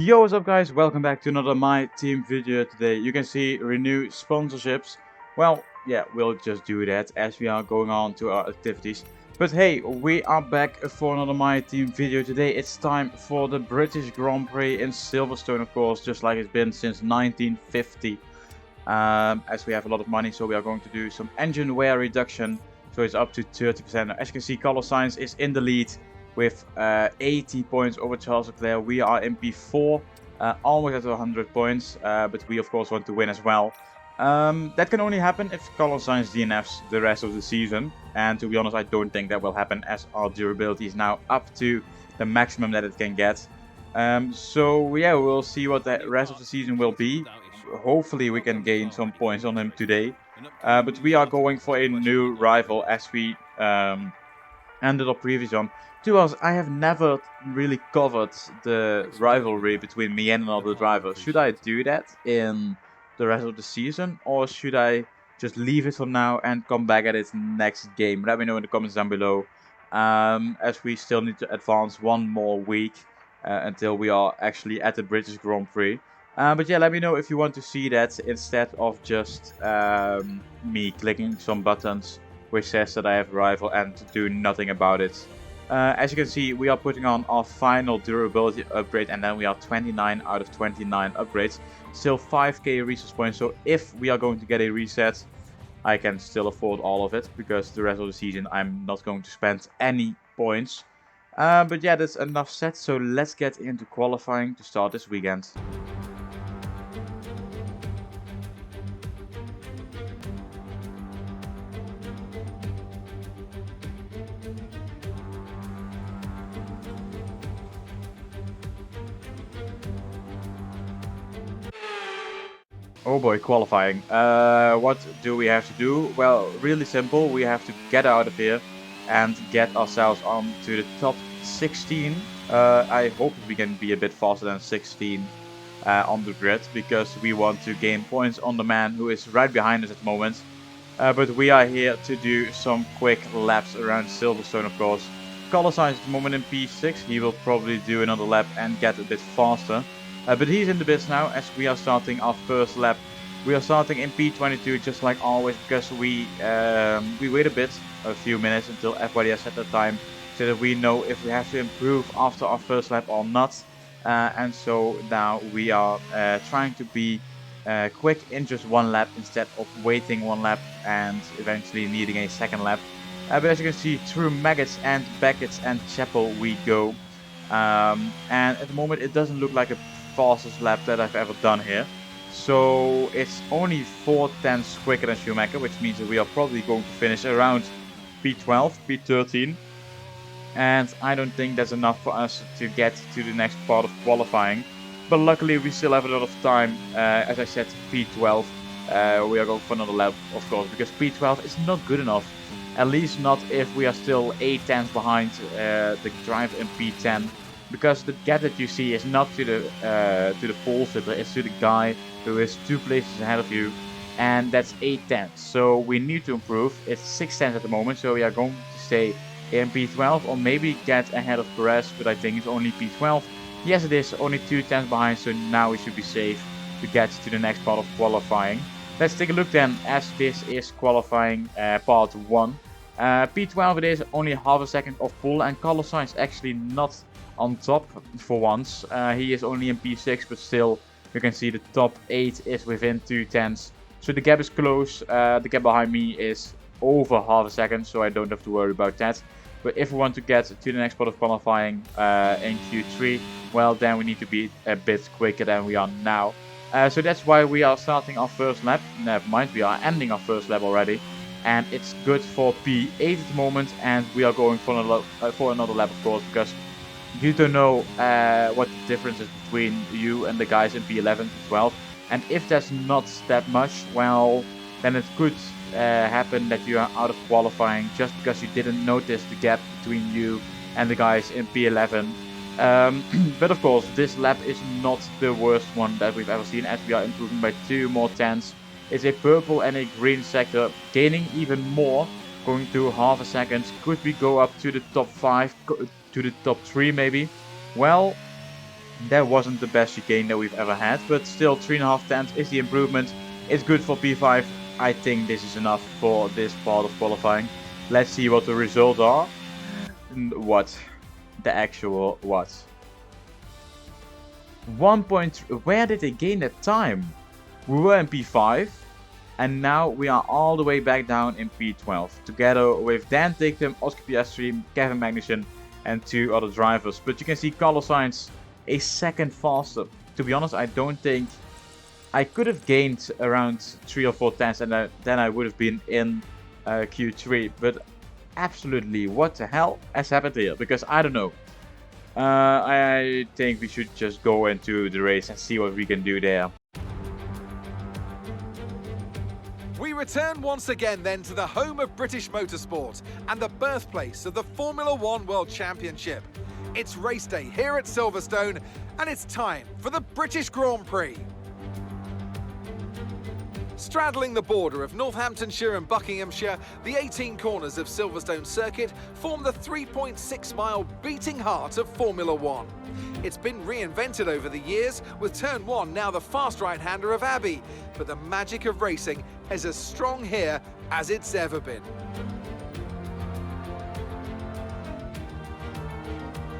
Yo, what's up guys, welcome back to another MyTeam video today. You can see renew sponsorships. Well, yeah, we'll just do that as we are going on to our activities. But hey, we are back for another MyTeam video today. It's time for the British Grand Prix in Silverstone, of course, just like it's been since 1950. As we have a lot of money, so we are going to do some engine wear reduction. So it's up to 30%. As you can see, Carlos Sainz is in the lead with 80 points over Charles Leclerc. We are in P4, almost at 100 points, but we of course want to win as well. That can only happen if Carlos Sainz DNFs the rest of the season, and to be honest I don't think that will happen as our durability is now up to the maximum that it can get. So yeah, we'll see what the rest of the season will be. Hopefully we can gain some points on him today. But we are going for a new rival as we ended up previous on. To us, I have never really covered the rivalry between me and another driver. Should I do that in the rest of the season, or should I just leave it for now and come back at it next game? Let me know in the comments down below, as we still need to advance one more week until we are actually at the British Grand Prix. But yeah, let me know if you want to see that instead of just me clicking some buttons which says that I have a rival and do nothing about it. As you can see, we are putting on our final durability upgrade, and then we are 29 out of 29 upgrades. Still 5k resource points, so if we are going to get a reset, I can still afford all of it, because the rest of the season I'm not going to spend any points. But yeah, that's enough said, so let's get into qualifying to start this weekend. Oh boy, qualifying. What do we have to do? Well, really simple. We have to get out of here and get ourselves on to the top 16. I hope we can be a bit faster than 16 on the grid, because we want to gain points on the man who is right behind us at the moment. But we are here to do some quick laps around Silverstone, of course. Carlos Sainz at the moment in P6. He will probably do another lap and get a bit faster. But he's in the bits now as we are starting our first lap. We are starting in P22 just like always, because we wait a few minutes until everybody has set their time, so that we know if we have to improve after our first lap or not. And so now we are trying to be quick in just one lap instead of waiting one lap and eventually needing a second lap. But as you can see, through Maggots and Beckett's and Chapel we go. And at the moment it doesn't look like a fastest lap that I've ever done here. So it's only 4/10 quicker than Schumacher, which means that we are probably going to finish around P12, P13. And I don't think that's enough for us to get to the next part of qualifying. But luckily we still have a lot of time. As I said, P12. We are going for another lap, of course, because P12 is not good enough. At least not if we are still 8/10 behind the driver in P10. Because the gap that you see is not to the pole sitter, it's to the guy who is 2 places ahead of you, and that's 8/10. So we need to improve. It's 6/10 at the moment, so we are going to stay in P12 or maybe get ahead of Perez, but I think it's only P12. Yes, it is only 2/10 behind, so now we should be safe to get to the next part of qualifying. Let's take a look then, as this is qualifying part 1. P12 it is, only half a second of pole, and Carlos Sainz actually not on top for once. He is only in P6, but still you can see the top 8 is within 2/10. So the gap is close. The gap behind me is over half a second, so I don't have to worry about that. But if we want to get to the next part of qualifying in Q3, well, then we need to be a bit quicker than we are now. So that's why we are starting our first lap. Never mind, we are ending our first lap already. And it's good for P8 at the moment, and we are going for another lap, of course, because you don't know what the difference is between you and the guys in P11 to 12. And if there's not that much, well, then it could happen that you are out of qualifying just because you didn't notice the gap between you and the guys in P11. But of course, this lap is not the worst one that we've ever seen, as we are improving by 2 more tenths. It's a purple and a green sector, gaining even more, going to half a second. Could we go up to the top 5, to the top 3 maybe? Well, That wasn't the best chicane that we've ever had, but still 3.5 tenths is the improvement. It's good for P5. I think this is enough for this part of qualifying. Let's see what the results are. What? The actual what? 1 point. Where did they gain that time? We were in P5, and now we are all the way back down in P12, together with Dan Dictum, Oscar Piastri, Kevin Magnussen, and 2 other drivers. But you can see Carlos Sainz a second faster. To be honest, I don't think I could have gained around 3 or 4 tenths, and then I would have been in Q3. But absolutely, what the hell has happened here? Because I don't know. I think we should just go into the race and see what we can do there. We return once again then to the home of British motorsport and the birthplace of the Formula One World Championship. It's race day here at Silverstone, and it's time for the British Grand Prix. Straddling the border of Northamptonshire and Buckinghamshire, the 18 corners of Silverstone Circuit form the 3.6-mile beating heart of Formula One. It's been reinvented over the years, with Turn 1 now the fast right-hander of Abbey, but the magic of racing is as strong here as it's ever been.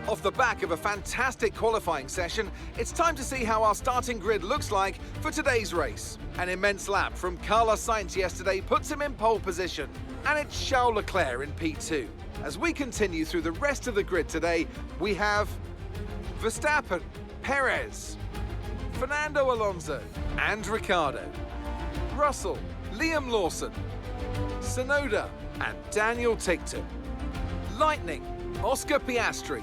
Off the back of a fantastic qualifying session, it's time to see how our starting grid looks like for today's race. An immense lap from Carlos Sainz yesterday puts him in pole position, and it's Charles Leclerc in P2. As we continue through the rest of the grid today, we have Verstappen, Perez, Fernando Alonso and Ricciardo, Russell, Liam Lawson, Tsunoda and Daniel Ticktum, Lightning, Oscar Piastri,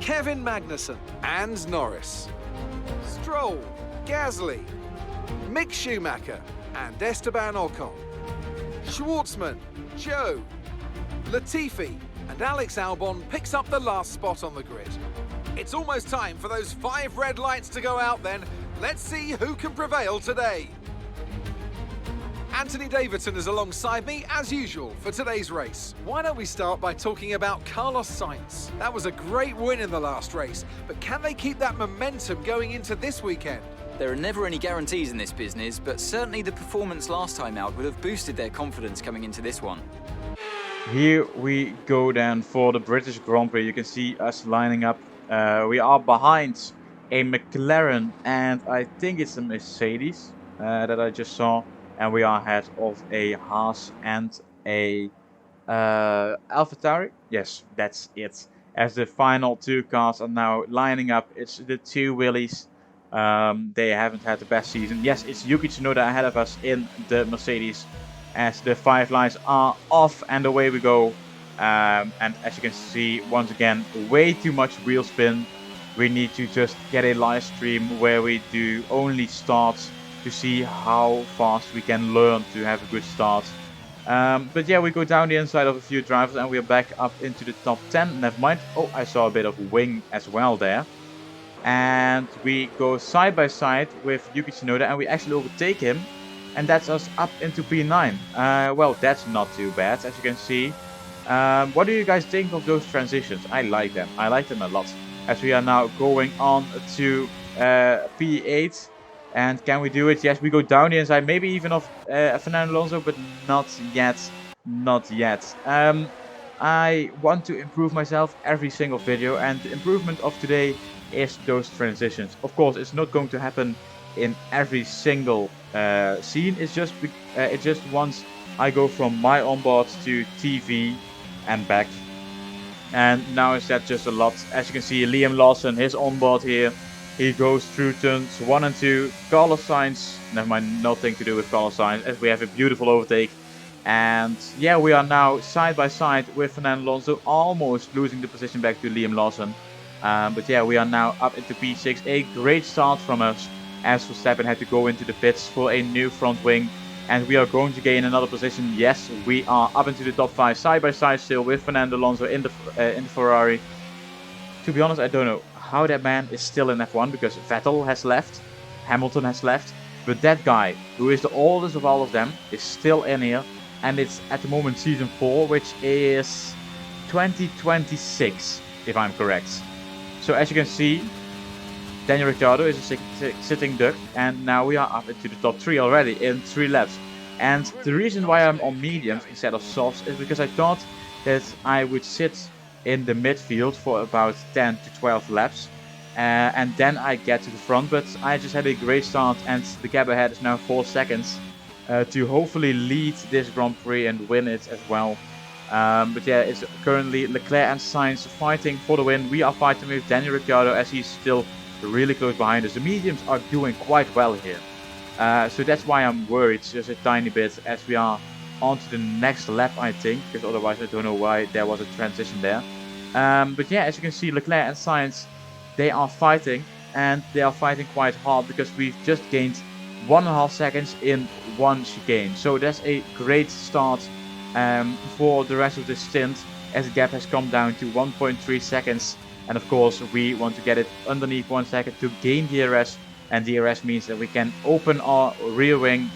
Kevin Magnussen and Norris, Stroll, Gasly, Mick Schumacher and Esteban Ocon, Schwartzman, Joe, Latifi and Alex Albon picks up the last spot on the grid. It's almost time for those 5 red lights to go out then. Let's see who can prevail today. Anthony Davidson is alongside me, as usual, for today's race. Why don't we start by talking about Carlos Sainz? That was a great win in the last race, but can they keep that momentum going into this weekend? There are never any guarantees in this business, but certainly the performance last time out would have boosted their confidence coming into this one. Here we go then for the British Grand Prix. You can see us lining up. We are behind a McLaren and I think it's a Mercedes that I just saw. And we are ahead of a Haas and a AlphaTauri. Yes, that's it. As the final 2 cars are now lining up, it's the 2 Willies. They haven't had the best season. Yes, it's Yuki Tsunoda ahead of us in the Mercedes. As the 5 lights are off and away we go. And as you can see, once again, way too much wheel spin. We need to just get a live stream where we do only starts to see how fast we can learn to have a good start. But yeah, we go down the inside of a few drivers and we're back up into the top 10. Never mind. Oh, I saw a bit of wing as well there. And we go side by side with Yuki Tsunoda and we actually overtake him. And that's us up into P9. Well, that's not too bad, as you can see. What do you guys think of those transitions? I like them. I like them a lot. As we are now going on to P8. And can we do it? Yes, we go down the inside, maybe even off Fernando Alonso, but not yet. Not yet. I want to improve myself every single video, and the improvement of today is those transitions. Of course, it's not going to happen in every single scene. It's just once I go from my onboard to TV and back. And now is that just a lot. As you can see, Liam Lawson, his onboard here. He goes through turns 1 and 2. Carlos Sainz, never mind, nothing to do with Carlos Sainz, as we have a beautiful overtake. And yeah, we are now side by side with Fernando Alonso, almost losing the position back to Liam Lawson. But yeah, we are now up into P6. A great start from us, as Verstappen had to go into the pits for a new front wing. And we are going to gain another position. Yes, we are up into the top 5, side by side still with Fernando Alonso in the Ferrari. To be honest, I don't know how that man is still in F1, because Vettel has left, Hamilton has left, but that guy, who is the oldest of all of them, is still in here, and it's at the moment season 4, which is 2026, if I'm correct. So as you can see, Daniel Ricciardo is a sitting duck, and now we are up into the top 3 already in 3 laps. And the reason why I'm on mediums instead of softs is because I thought that I would sit in the midfield for about 10 to 12 laps. And then I get to the front, but I just had a great start, and the gap ahead is now 4 seconds to hopefully lead this Grand Prix and win it as well. But yeah, it's currently Leclerc and Sainz fighting for the win. We are fighting with Daniel Ricciardo as he's still really close behind us. The mediums are doing quite well here. So that's why I'm worried just a tiny bit as we are on to the next lap, I think, because otherwise I don't know why there was a transition there. But yeah, as you can see, Leclerc and Sainz, they are fighting, and they are fighting quite hard because we've just gained 1.5 seconds in one chicane. So that's a great start for the rest of the stint, as the gap has come down to 1.3 seconds. And of course, we want to get it underneath 1 second to gain DRS, and DRS means that we can open our rear wing,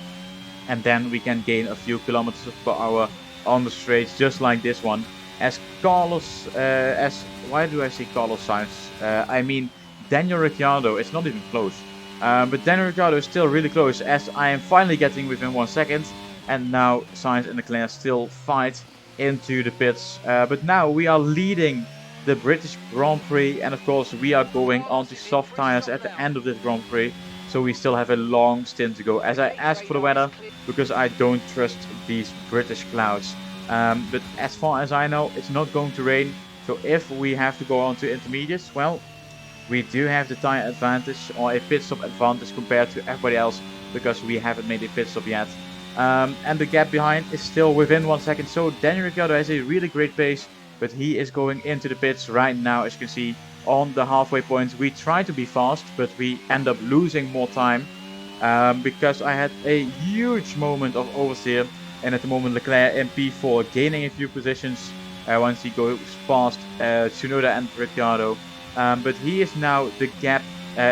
and then we can gain a few kilometers per hour on the straights, just like this one. As Carlos, why do I say Carlos Sainz? I mean Daniel Ricciardo. It's not even close. But Daniel Ricciardo is still really close, as I am finally getting within 1 second. And now Sainz and Leclerc still fight into the pits. But now we are leading the British Grand Prix, and of course we are going on to soft tires at the end of this Grand Prix. So we still have a long stint to go, as I asked for the weather, because I don't trust these British clouds. But as far as I know, it's not going to rain. So if we have to go on to intermediates, well, we do have the tire advantage, or a pit stop advantage compared to everybody else, because we haven't made a pit stop yet. And the gap behind is still within 1 second. So Daniel Ricciardo has a really great pace, but he is going into the pits right now, as you can see on the halfway point. We try to be fast, but we end up losing more time because I had a huge moment of oversteer. And at the moment, Leclerc in P4 gaining a few positions once he goes past Tsunoda and Ricciardo. But he is now the gap.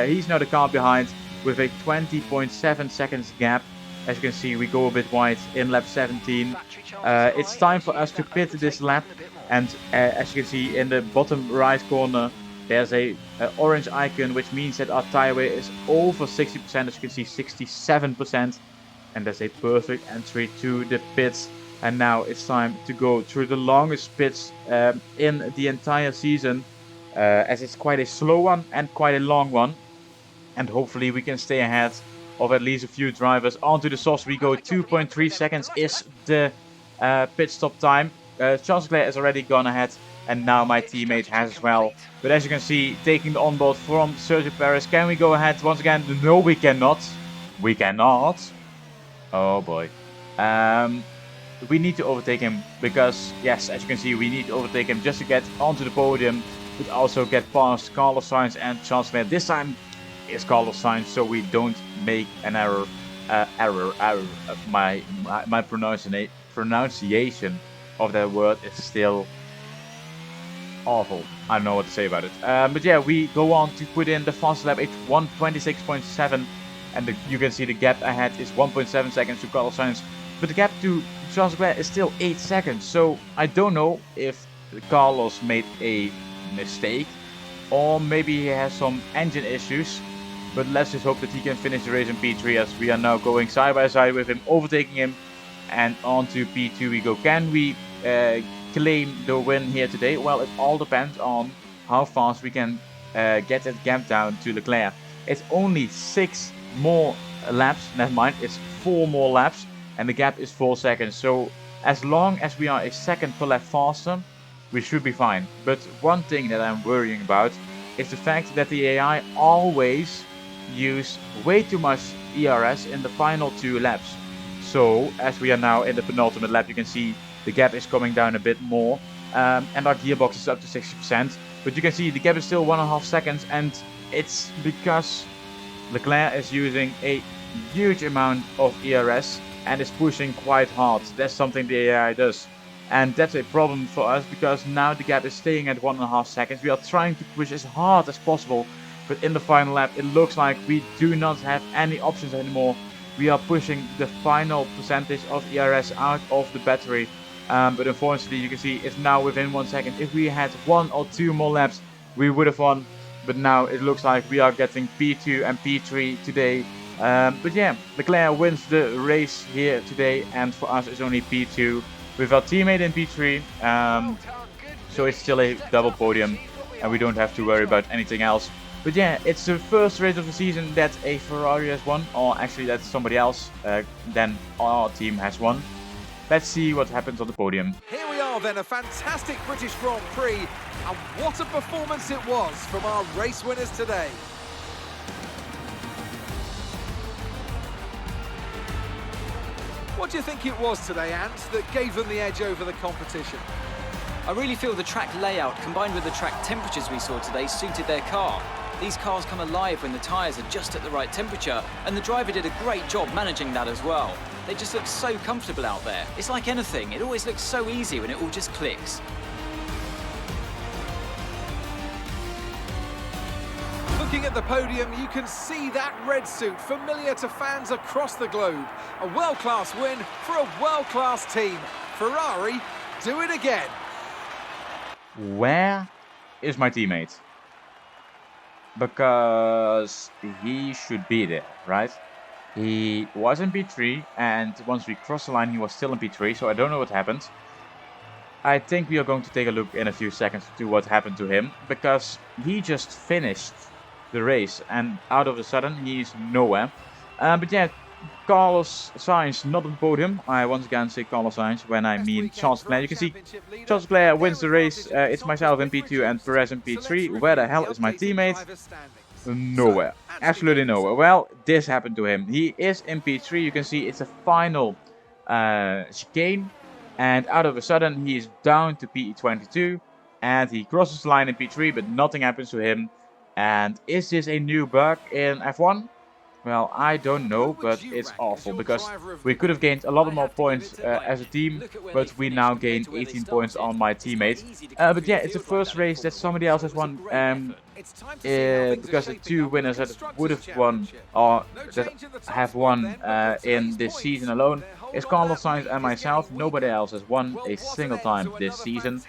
He's now the car behind with a 20.7 seconds gap. As you can see, we go a bit wide in lap 17. It's time for us to pit this lap. And as you can see in the bottom right corner, there's a orange icon, which means that our tire weight is over 60%. As you can see, 67%. And that's a perfect entry to the pits. And now it's time to go through the longest pits in the entire season, as it's quite a slow one and quite a long one. And hopefully we can stay ahead of at least a few drivers. Onto the softs we go. 2.3 seconds is the pit stop time. Charles Leclerc has already gone ahead, and now my teammate has as well. But as you can see, taking the onboard from Sergio Perez. Can we go ahead once again? No, we cannot. We cannot. Oh boy. We need to overtake him, because yes, as you can see, we need to overtake him just to get onto the podium, but also get past Carlos Sainz and Charles Leclerc. This time is Carlos Sainz, so we don't make an error. My pronunciation of that word is still awful. I don't know what to say about it. But yeah, we go on to put in the fast lap. It's 1:26.7. And you can see the gap ahead is 1.7 seconds to Carlos Sainz. But the gap to Charles Leclerc is still 8 seconds. So I don't know if Carlos made a mistake, or maybe he has some engine issues. But let's just hope that he can finish the race in P3, as we are now going side by side with him, overtaking him. And on to P2 we go. Can we claim the win here today? Well, it all depends on how fast we can get that gap down to Leclerc. It's only 6 more laps, never mind, it's 4 more laps, and the gap is 4 seconds. So as long as we are a second per lap faster, we should be fine. But one thing that I'm worrying about is the fact that the AI always use way too much ERS in the final 2 laps. So as we are now in the penultimate lap, you can see the gap is coming down a bit more, and our gearbox is up to 60%. But you can see the gap is still 1.5 seconds, and it's because Leclerc is using a huge amount of ERS and is pushing quite hard. That's something the AI does. And that's a problem for us, because now the gap is staying at 1.5 seconds. We are trying to push as hard as possible, but in the final lap it looks like we do not have any options anymore. We are pushing the final percentage of ERS out of the battery. But unfortunately, you can see it's now within 1 second. If we had 1 or 2 more laps, we would have won. but now it looks like we are getting P2 and P3 today. But yeah, Leclerc wins the race here today, and for us it's only P2 with our teammate in P3. So it's still a double podium, and we don't have to worry about anything else. But yeah, it's the first race of the season that a Ferrari has won, or actually that somebody else than our team has won. Let's see what happens on the podium. Here we are then, a fantastic British Grand Prix, and what a performance it was from our race winners today. What do you think it was today, Ant, that gave them the edge over the competition? I really feel the track layout combined with the track temperatures we saw today suited their car. These cars come alive when the tyres are just at the right temperature, and the driver did a great job managing that as well. They just look so comfortable out there. It's like anything, it always looks so easy when it all just clicks. Looking at the podium, you can see that red suit familiar to fans across the globe. A world-class win for a world-class team. Ferrari, do it again. Where is my teammate? Because he should be there, right? He was in P3, and once we crossed the line he was still in P3, so I don't know what happened. I think we are going to take a look in a few seconds to what happened to him, because he just finished the race and out of a sudden he's nowhere. But yeah, Carlos Sainz not on the podium. I once again say Carlos Sainz when I mean Charles Leclerc. You can see Charles Leclerc wins the race. It's myself in P2 and Perez in P3. Where the hell is my teammate? Nowhere. Absolutely nowhere. Well, this happened to him. He is in P3. You can see it's a final chicane. And out of a sudden he is down to P22. And he crosses the line in P3, but nothing happens to him. And is this a new bug in F1? Well, I don't know, but it's awful, because we could have gained a lot more points as a team, but we now gain 18 points on my teammate. But yeah, it's the first race that somebody else has won, because the two winners that would have won, or that have won in this season alone, is Carlos Sainz and myself. Nobody else has won a single time this season.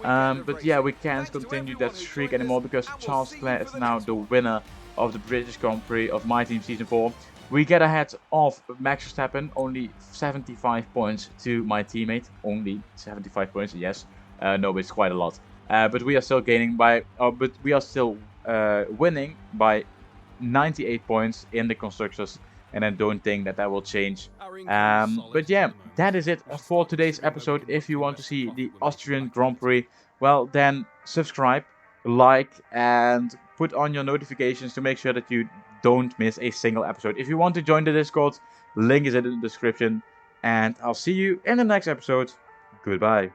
But yeah, we can't continue that streak anymore, because Charles Leclerc is now the winner of the British Grand Prix of MyTeam Season 4. We get ahead of Max Verstappen, only 75 points to my teammate. Only 75 points, yes. No, but it's quite a lot. But we are still gaining by, but we are still winning by 98 points in the Constructors, and I don't think that that will change. But yeah, that is it for today's episode. If you want to see the Austrian Grand Prix, well then subscribe, like, and put on your notifications to make sure that you don't miss a single episode. If you want to join the Discord, link is in the description, and I'll see you in the next episode. Goodbye.